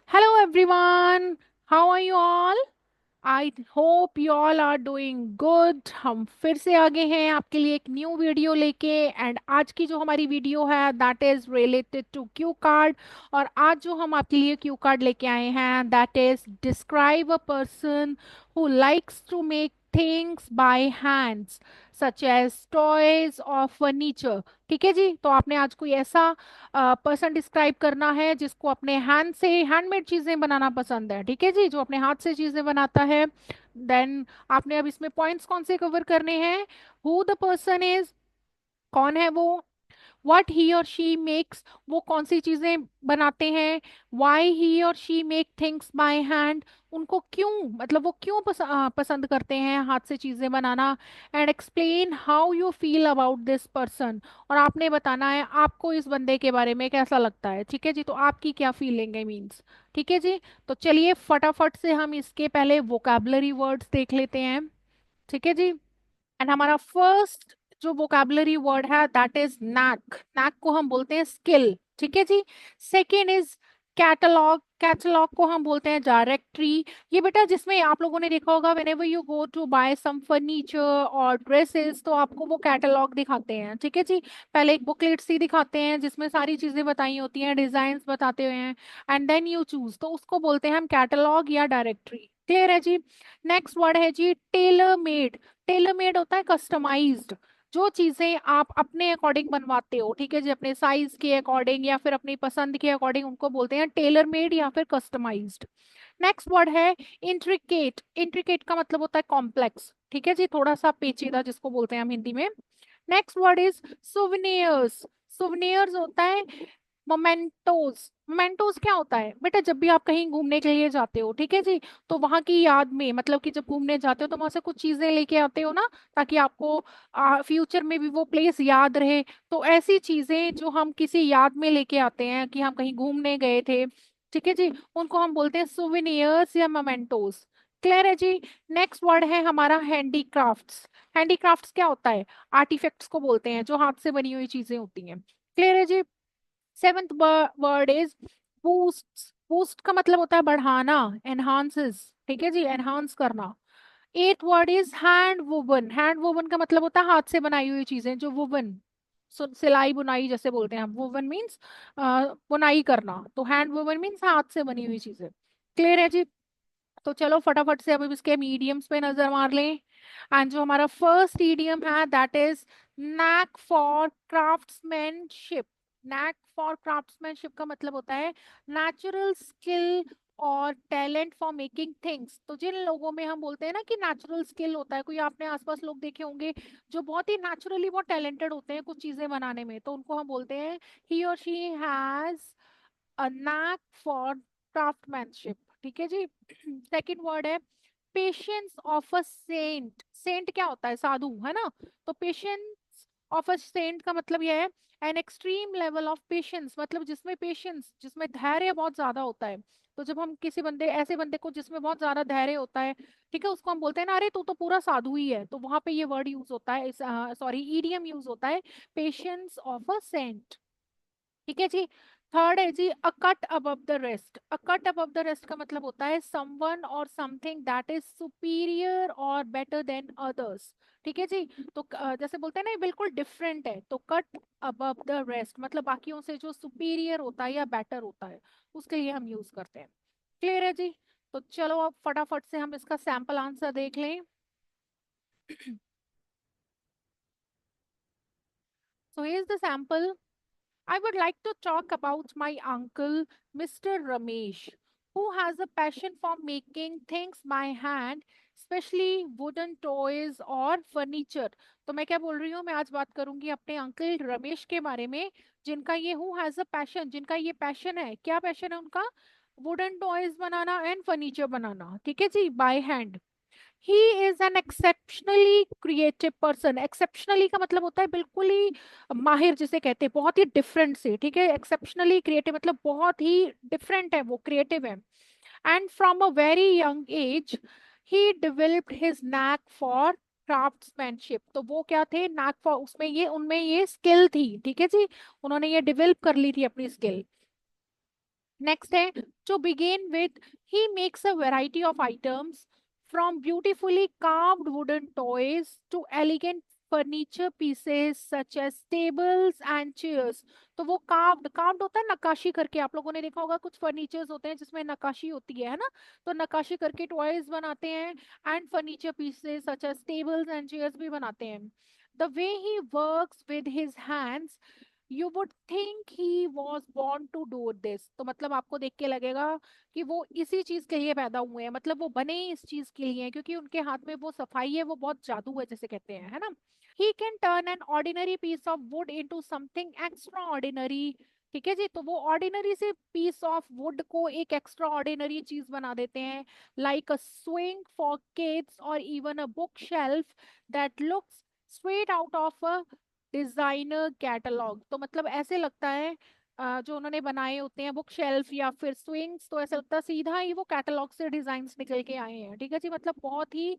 Hello everyone, how are you all? I hope you all are doing good. हम फिर से आगे हैं आपके लिए एक न्यू वीडियो लेके एंड आज की जो हमारी वीडियो है that is related to cue card. और आज जो हम आपके लिए क्यू कार्ड लेके आए हैं that is describe a person who likes to make things by hands such as toys और फर्नीचर। ठीक है जी, तो आपने आज कोई ऐसा पर्सन डिस्क्राइब करना है जिसको अपने हैंड से हैंडमेड चीजें बनाना पसंद है। ठीक है जी, जो अपने हाथ से चीजें बनाता है। देन आपने अब इसमें पॉइंट्स कौन से कवर करने हैं? हु द पर्सन इज, कौन है वो, वट ही और शी मेक्स, वो कौन सी चीजें बनाते हैं, वाई ही और she make things by hand, उनको क्यों, मतलब वो क्यों पसंद करते हैं हाथ से चीजें बनाना, and explain how you feel about this person. और आपने बताना है आपको इस बंदे के बारे में कैसा लगता है। ठीक है जी, तो आपकी क्या फीलिंग है मीन्स। ठीक है जी, तो चलिए फटाफट से हम इसके पहले वोकैबुलरी वर्ड्स देख लेते हैं। ठीक है जी, एंड हमारा फर्स्ट जो वोकैबुलरी वर्ड है दैट इज नैक। नैक को हम बोलते हैं स्किल। ठीक है जी। Second is catalogue. कैटलॉग को हम बोलते हैं डायरेक्टरी। ये बेटा जिसमें आप लोगों ने देखा होगा whenever you go to buy some furniture और ड्रेसेस तो आपको वो कैटलॉग दिखाते हैं। ठीक है जी, पहले एक बुकलेट सी दिखाते हैं जिसमें सारी चीजें बताई होती हैं, डिजाइन बताते हुए हैं, एंड देन यू चूज, तो उसको बोलते हैं हम कैटलॉग या डायरेक्टरी। क्लियर है जी। नेक्स्ट वर्ड है जी टेलर मेड। टेलर मेड होता है कस्टमाइज्ड, जो चीजें आप अपने अकॉर्डिंग बनवाते हो। ठीक है जी, अपने साइज के अकॉर्डिंग या फिर अपनी पसंद के अकॉर्डिंग, उनको बोलते हैं टेलर मेड या फिर कस्टमाइज्ड। नेक्स्ट वर्ड है इंट्रिकेट। इंट्रिकेट का मतलब होता है कॉम्प्लेक्स। ठीक है जी, थोड़ा सा पेचीदा जिसको बोलते हैं हम हिंदी में। Next word is souvenirs. Souvenirs होता है मोमेंटोज। मोमेंटोज क्या होता है बेटा, जब भी आप कहीं घूमने के लिए जाते हो, ठीक है जी, तो वहां की याद में, मतलब कि जब घूमने जाते हो तो वहां से कुछ चीजें लेके आते हो ना, ताकि आपको फ्यूचर में भी वो प्लेस याद रहे। तो ऐसी चीजें जो हम किसी याद में लेके आते हैं कि हम कहीं घूमने गए थे, ठीक है जी, उनको हम बोलते हैं सुवेनियर्स या मोमेंटोज। क्लियर है जी। नेक्स्ट वर्ड है हमारा हैंडीक्राफ्ट्स। हैंडीक्राफ्ट्स क्या होता है? आर्टिफैक्ट्स को बोलते हैं जो हाथ से बनी हुई चीजें होती हैं। क्लियर है जी। Seventh word is boost. Boost का मतलब होता है बढ़ाना, एनहांसेस। ठीक है जी, एनहांस करना। Eight word is hand woven. Hand woven का मतलब होता है हाथ से बनाई हुई चीजें, जो वुवन, सिलाई बुनाई जैसे बोलते हैं हम। वुवन मीन्स बुनाई करना, तो हैंड वुवन मीन्स हाथ से बनी हुई चीजें। क्लियर है जी। तो चलो फटाफट से अब इसके मीडियम्स पे नजर मार लें। एंड जो हमारा फर्स्ट ईडियम है that is knack for craftsmanship. Knack for craftsmanship का मतलब होता है नेचुरल स्किल और टैलेंट फॉर मेकिंग थिंग्स। तो जिन लोगों में हम बोलते हैं ना कि नेचुरल स्किल होता है, कोई आपने आसपास लोग देखे होंगे जो बहुत ही नेचुरली बहुत टैलेंटेड होते हैं कुछ चीजें बनाने में, तो उनको हम बोलते हैं ही और she has a knack for craftsmanship. ठीक है जी। सेकंड वर्ड है patience of a saint. Saint क्या होता है? साधु, है ना। तो पेशेंस ऑफ अ सेंट का मतलब यह है an extreme level of patience, मतलब जिसमें पेशेंस, जिसमें धैर्य बहुत ज्यादा होता है। तो जब हम किसी बंदे, ऐसे बंदे को जिसमें बहुत ज्यादा धैर्य होता है, ठीक है, उसको हम बोलते हैं ना अरे तू तो पूरा साधु ही है, तो वहां पे ये वर्ड यूज होता है, सॉरी ईडियम यूज होता है, पेशेंस ऑफ अ सेंट। ठीक है जी। थर्ड है जी a cut above the rest. A cut above the rest का मतलब होता है someone or something that is superior or better than others. ठीक है जी। तो जैसे बोलते हैं ना ये बिल्कुल डिफरेंट है, तो कट अबव द रेस्ट मतलब बाकियों से जो सुपीरियर होता है या बेटर होता है, उसके लिए हम यूज करते हैं। क्लियर है जी। तो चलो अब फटाफट से हम इसका सैंपल आंसर देख लें। So here is the sample. I would like to talk about my uncle, Mr. Ramesh, who has a passion for making things by hand, especially wooden toys और furniture। तो मैं क्या बोल रही हूँ, मैं आज बात करूंगी अपने अंकल रमेश के बारे में, जिनका ये हु हैज अ पैशन, जिनका ये पैशन है, क्या पैशन है उनका? वुडन टॉयज बनाना एंड फर्नीचर बनाना। ठीक है जी, by hand. He is an exceptionally creative person. Exceptionally का मतलब होता है बिल्कुल ही माहिर, जिसे कहते हैं बहुत ही डिफरेंट से। ठीक है, एक्सेप्शनली क्रिएटिव मतलब बहुत ही डिफरेंट है, वो क्रिएटिव है। And from a very young age he developed his knack for craftsmanship. तो वो क्या थे? नैक फॉर, उसमें ये, उनमें ये स्किल थी। ठीक है जी, उन्होंने ये डेवलप कर ली थी अपनी स्किल। नेक्स्ट है To begin with, he makes a variety of items from beautifully carved wooden toys to elegant furniture pieces such as tables and chairs. तो वो कार्व्ड कार्व्ड होता है नक्काशी करके, आप लोगों ने देखा होगा कुछ फर्नीचर्स होते हैं जिसमें नक्काशी होती है ना, तो नक्काशी करके टॉयज बनाते हैं and furniture pieces such as tables and chairs भी बनाते हैं. The way he works with his hands you would think he was born to do this. तो मतलब आपको देख के लगेगा कि वो इसी चीज के लिए पैदा हुए हैं, मतलब वो बने ही इस चीज के लिए हैं, क्योंकि उनके हाथ में वो सफाई है, वो बहुत जादू है जैसे कहते हैं, है ना. He can turn an ordinary piece of wood into something extraordinary. ठीक है जी, तो वो ऑर्डिनरी से पीस ऑफ वुड को एक एक्स्ट्रा ऑर्डिनरी चीज बना देते हैं, like a swing for kids or even a book shelf that looks straight out of a designer catalogue. तो मतलब ऐसे लगता है जो उन्होंने बनाए होते हैं बुक शेल्फ या फिर स्विंग्स, तो ऐसा लगता है सीधा ही वो कैटलॉग से डिजाइन निकल के आए हैं. ठीक है जी, मतलब बहुत ही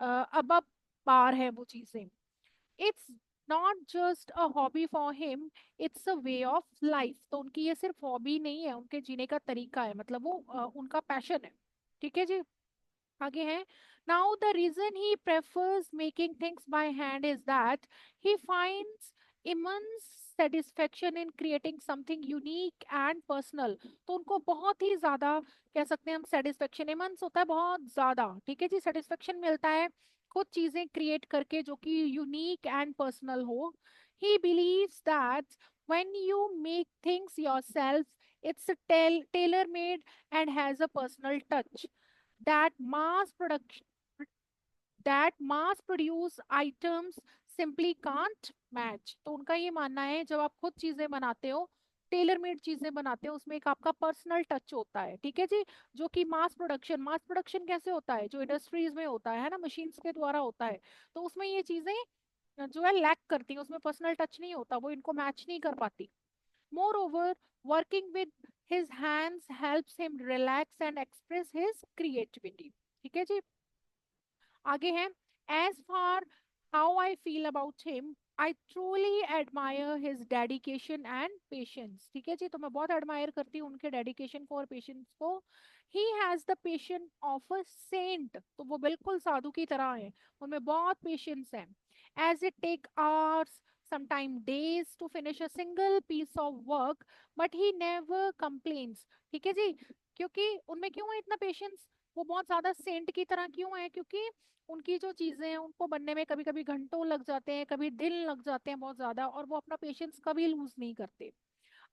अब पार है वो चीजें. It's not just a hobby for him, it's a way of life. तो उनकी ये सिर्फ हॉबी नहीं है, उनके जीने का तरीका है, मतलब वो उनका पैशन है. ठीक है जी, आगे है. Now the reason he prefers making things by hand is that he finds immense satisfaction in creating something unique and personal. तो उनको बहुत ही ज्यादा कह सकते हैं हम सेटिस्फेक्शन, immense होता है बहुत ज्यादा, ठीक है जी, सेटिस्फेक्शन मिलता है कुछ चीजें क्रिएट करके जो कि यूनिक एंड पर्सनल हो. He believes that when you make things yourself, it's a tailor made and has a personal touch that mass production that mass produce items simply can't match. तो उनका ये मानना है जब आप खुद चीजें बनाते हो, टेलर मेड चीजें बनाते हो, उसमें एक आपका पर्सनल टच होता है. ठीक है जी, जो कि मास प्रोडक्शन कैसे होता है, जो इंडस्ट्रीज में होता है ना, मशीन्स के द्वारा होता है, तो उसमें ये चीजें जो है लैक करती हैं, उसमें पर्सनल टच नहीं होता, वो इनको मैच नहीं कर पाती. Moreover, working with his hands helps him relax and express his creativity. ठीक है जी, आगे है. As far how I feel about him, I truly admire his dedication and patience. ठीक है जी, तो मैं बहुत एडमायर करती हूँ उनके डेडिकेशन को और पेशेंस को. He has the patience of a saint. तो वो बिल्कुल साधु की तरह है, उनमें बहुत पेशेंस है. As it take hours, sometime days to finish a single piece of work, but he never complains. ठीक है जी, क्योंकि उनमें क्यों है इतना पेशेंस, वो बहुत ज्यादा सेंट की तरह क्यों है, क्योंकि उनकी जो चीजें हैं उनको बनने में कभी कभी घंटों लग जाते हैं, कभी दिन लग जाते हैं बहुत ज्यादा, और वो अपना पेशेंस कभी लूज नहीं करते.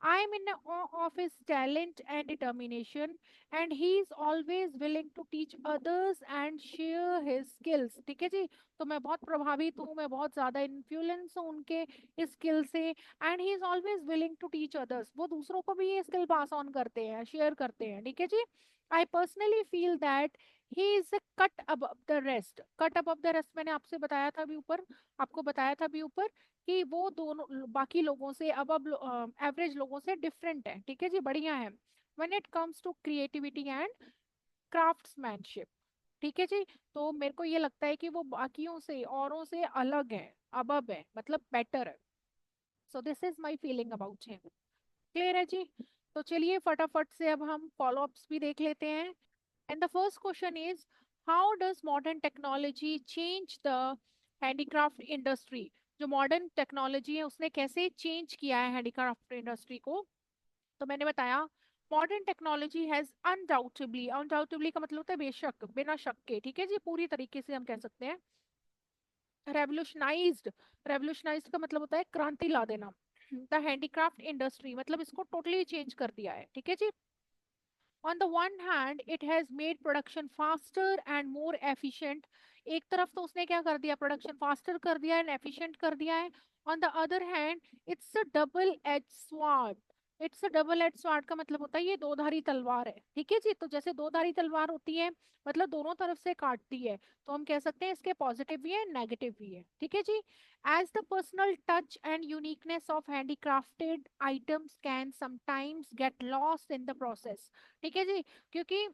I am in awe of his talent and determination, and he is always willing to teach others and share his skills. ठीक है जी, तो मैं बहुत प्रभावित हूँ, मैं बहुत ज्यादा इन्फ्लुएंस हूँ उनके इस स्किल से. And he is always willing to teach others, वो दूसरों को भी ये स्किल पास ऑन करते हैं, शेयर करते हैं. ठीक है जी, I personally feel that he is a cut above the rest. Cut above the rest मैंने आपसे बताया था अभी ऊपर, आपको बताया था अभी ऊपर कि वो दोनों बाकी लोगों से अब एवरेज लोगों से डिफरेंट है. ठीक है जी, बढ़िया है. When it comes to creativity and craftsmanship. ठीक है जी, तो मेरे को ये लगता है कि वो बाकियों से औरों से अलग है, अबब है, मतलब बेटर है. So this is my feeling about him. Clear है जी, तो चलिए फटाफट से अब हम फॉलो अप्स भी देख लेते हैं. And the first question is, how does modern technology change the handicraft industry. जो मॉडर्न टेक्नोलॉजी है उसने कैसे चेंज किया है हैंडीक्राफ्ट इंडस्ट्री को. तो मैंने बताया, modern technology has undoubtedly, undoubtedly का मतलब होता है बेशक, बिना शक के, ठीक है जी, पूरी तरीके से हम कह सकते हैं रेवोल्यूशनाइज्ड. रेवोल्यूशनाइज्ड का मतलब होता है क्रांति ला देना. द हैंडीक्राफ्ट इंडस्ट्री मतलब इसको टोटली चेंज कर दिया है. ठीक है जी, on the one hand it has made production faster and more efficient. एक तरफ तो उसने क्या कर दिया, प्रोडक्शन फास्टर कर दिया एंड एफिशिएंट कर दिया है. On the other hand it's a double edge sword. It's a double edge sword का मतलब होता है ये दो धारी तलवार है. ठीक है जी, तो जैसे दो धारी तलवार होती है मतलब दोनों तरफ से काटती है, तो हम कह सकते हैं इसके पॉजिटिव भी है नेगेटिव भी है. ठीक है जी, as the personal touch and uniqueness of handicrafted items can sometimes get lost in the process. ठीक है जी, क्योंकि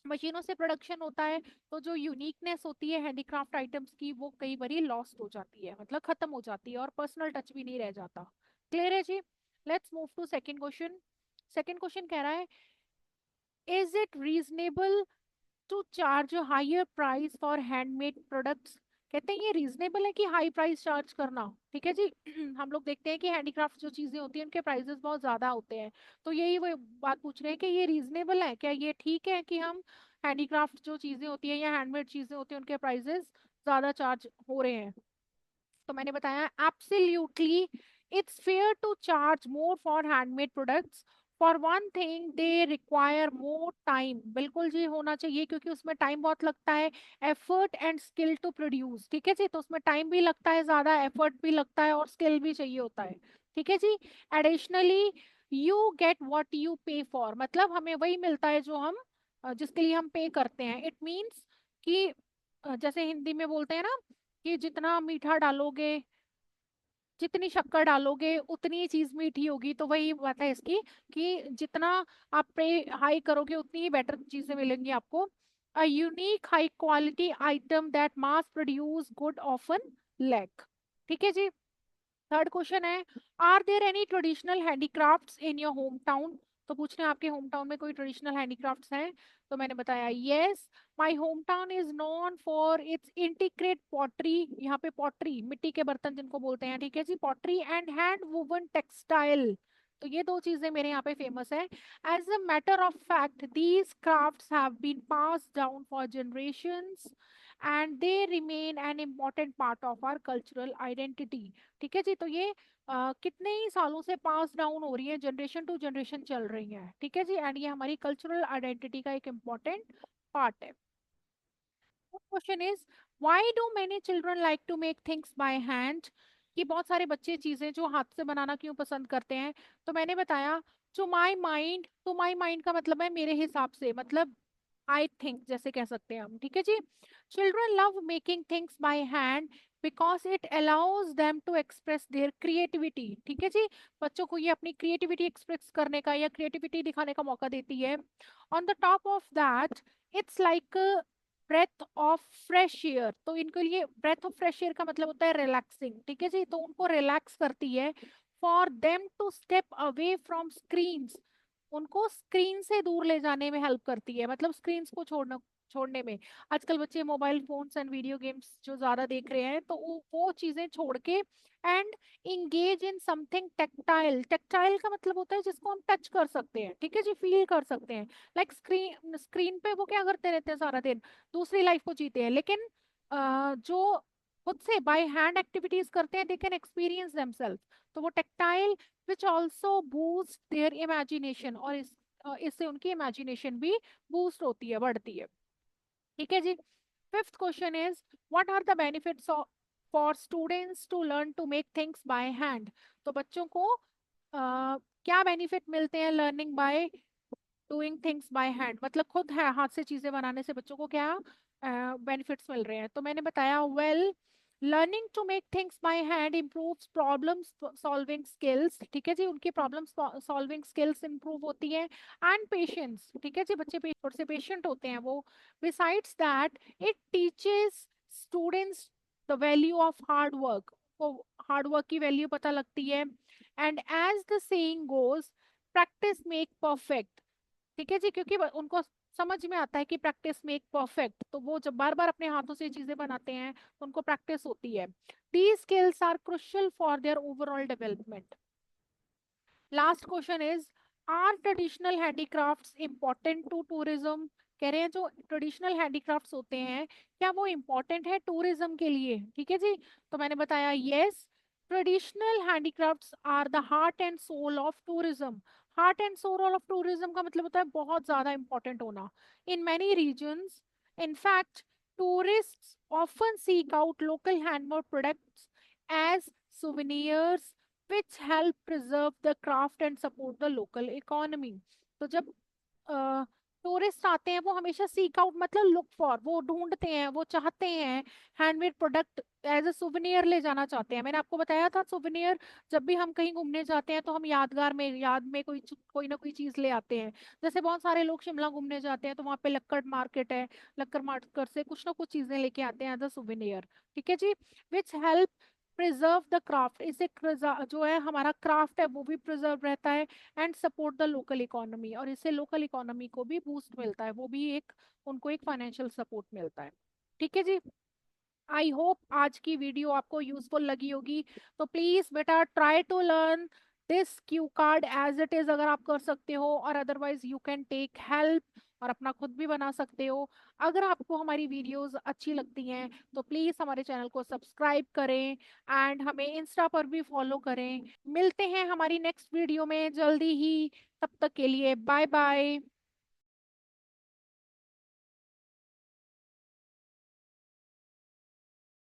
मशीनों से प्रोडक्शन होता है, तो जो यूनिकनेस होती है हैंडीक्राफ्ट आइटम्स की वो कई बार लॉस्ट हो जाती है, मतलब खत्म हो जाती है, और पर्सनल टच भी नहीं रह जाता. क्लियर है जी, let's move to second question. Second question कह रहा है, is it reasonable to charge a higher price for handmade products? कहते हैं ये रीजनेबल है कि हाई प्राइस चार्ज करना? ठीक है जी। हम लोग देखते हैं कि हैंडीक्राफ्ट जो चीजें होती हैं उनके प्राइसेस बहुत ज्यादा होते हैं, तो यही वो बात पूछ रहे हैं कि ये रीजनेबल है, क्या ये ठीक है कि हम हैंडीक्राफ्ट जो चीजें होती हैं या हैंडमेड चीजें होती हैं उनके प्राइसेस ज्यादा चार्ज हो रहे हैं? तो मैंने बताया absolutely it's fair to charge more for handmade products. For one thing they require more time, बिल्कुल जी होना चाहिए, क्योंकि उसमें टाइम बहुत लगता है, effort and skill to produce. ठीक है जी, तो उसमें टाइम भी लगता है ज्यादा, एफर्ट भी लगता है और स्किल भी चाहिए होता है। ठीक है जी। Additionally you get what you pay for, मतलब हमें वही मिलता है जो हम जिसके लिए हम पे करते हैं। इट मीन्स कि जैसे हिंदी में बोलते हैं ना कि जितना मीठा डालोगे, जितनी शक्कर डालोगे उतनी ही चीज मीठी होगी, तो वही बात है इसकी कि जितना आप पे हाई करोगे उतनी ही बेटर चीजें मिलेंगी आपको। A unique high quality item that mass produce good often lack. ठीक है जी। थर्ड क्वेश्चन है, are there any traditional handicrafts in your home town? तो पूछ रहे हैं आपके होम टाउन में कोई ट्रेडिशनल हैंडीक्राफ्ट्स हैं? तो मैंने बताया yes, my home town is known for its integrate pottery, यहाँ पे पॉटरी मिट्टी के बर्तन जिनको बोलते हैं, ठीक है जी, pottery and hand woven textile. तो ये दो चीजें मेरे यहाँ पे फेमस है। As a matter of fact these crafts have been passed down for generations and they remain an important part of our cultural identity. ठीक है जी। तो ये कितने ही सालों से पास डाउन हो रही है, जनरेशन टू जनरेशन चल रही है। ठीक है जी, एंड ये हमारी कल्चरल आइडेंटिटी का एक इम्पॉर्टेंट पार्ट है। Question is, why do many children like to make things by hand? कि बहुत सारे बच्चे चीजें जो हाथ से बनाना क्यों पसंद करते हैं? तो मैंने बताया टू माई माइंड का मतलब है मेरे हिसाब से, मतलब आई थिंक जैसे कह सकते हैं हम। ठीक है जी। Children love making things by hand because it allows them to express their creativity. ठीक है जी। बच्चों को ये अपनी क्रिएटिविटी एक्सप्रेस करने का या क्रिएटिविटी दिखाने का मौका देती है। On the top of that it's like breath of fresh air, तो इनके लिए ब्रेथ ऑफ फ्रेश एयर का मतलब होता है रिलैक्सिंग। ठीक है जी, तो उनको रिलैक्स करती है। For them to step away from screens, उनको स्क्रीन से दूर ले जाने में हेल्प करती है, मतलब स्क्रीन को छोड़ने में। आजकल बच्चे mobile phones and video games जो ज्यादा देख रहे हैं, तो वो चीजें छोड़ के and engage in something tactile. Tactile का मतलब होता है जिसको हम टच कर सकते हैं, ठीक है जी, फील कर सकते हैं। लाइक स्क्रीन स्क्रीन पे वो क्या करते रहते हैं सारा दिन, दूसरी लाइफ को जीते हैं, लेकिन जो खुद से बाय हैंड एक्टिविटीज करते हैं दे कैन एक्सपीरियंस देमसेल्फ। तो वो tactile which also boost their imagination, और इससे उनकी इमेजिनेशन भी बूस्ट होती है, बढ़ती है। ठीक है जी। Fifth question is, what are the benefits for students to learn to make things by hand? तो बच्चों को क्या बेनिफिट मिलते हैं learning by doing things by hand, मतलब खुद है हाथ से चीजें बनाने से बच्चों को क्या बेनिफिट्स मिल रहे हैं? तो मैंने बताया well, learning to make things by hand improves problem solving skills. ठीक है जी, उनकी प्रॉब्लम सॉल्विंग स्किल्स इंप्रूव होती है। एंड पेशेंस, ठीक है जी, बच्चे थोड़े से पेशेंट होते हैं वो। Besides that it teaches students the value of hard work, को हार्ड वर्क की वैल्यू पता लगती है। And as the saying goes, practice make perfect. ठीक है जी, क्योंकि उनको समझ में आता है कि प्रैक्टिस मेक परफेक्ट, तो वो जब बार बार अपने हाथों से चीजें बनाते हैं तो उनको प्रैक्टिस होती है। These skills are crucial for their overall development. Last question is, are traditional handicrafts important to tourism? कह रहे हैं जो ट्रेडिशनल हैंडीक्राफ्ट्स होते हैं क्या वो इम्पोर्टेंट है टूरिज्म के लिए? ठीक है जी। तो मैंने बताया yes, traditional handicrafts are the heart and soul of tourism. Heart and soul of tourism का मतलब होता है बहुत ज्यादा इंपॉर्टेंट होना। In many reasons, in fact, tourists often seek out local handmade products as souvenirs which help preserve the craft and support the local economy. तो जब tourist आते हैं वो हमेशा सीक आउट मतलब लुक फॉर, वो ढूंढते हैं, वो चाहते हैं handmade product as a souvenir ले जाना चाहते हैं। मैंने आपको बताया था सुवेनियर, जब भी हम कहीं घूमने जाते हैं तो हम यादगार में याद में कोई ना कोई चीज ले आते हैं। जैसे बहुत सारे लोग शिमला घूमने जाते हैं तो वहाँ पे लक्कड़ मार्केट है, लक्कड़ मार्केट से कुछ ना कुछ चीजें लेके आते हैं एज अ सुवेनियर। ठीक है जी। Which help preserve the craft, इससे जो है हमारा क्राफ्ट है वो भी प्रिजर्व रहता है। And support the local economy, और इससे लोकल इकोनॉमी को भी बूस्ट मिलता है, वो भी एक उनको एक फाइनेंशियल सपोर्ट मिलता है। ठीक है जी। आई होप आज की वीडियो आपको यूजफुल लगी होगी। तो प्लीज बेटा try to learn this cue card as it is, अगर आप कर सकते हो, और otherwise you can take help और अपना खुद भी बना सकते हो। अगर आपको हमारी वीडियोस अच्छी लगती हैं तो प्लीज हमारे चैनल को सब्सक्राइब करें एंड हमें इंस्टा पर भी फॉलो करें। मिलते हैं हमारी नेक्स्ट वीडियो में जल्दी ही, तब तक के लिए बाय बाय।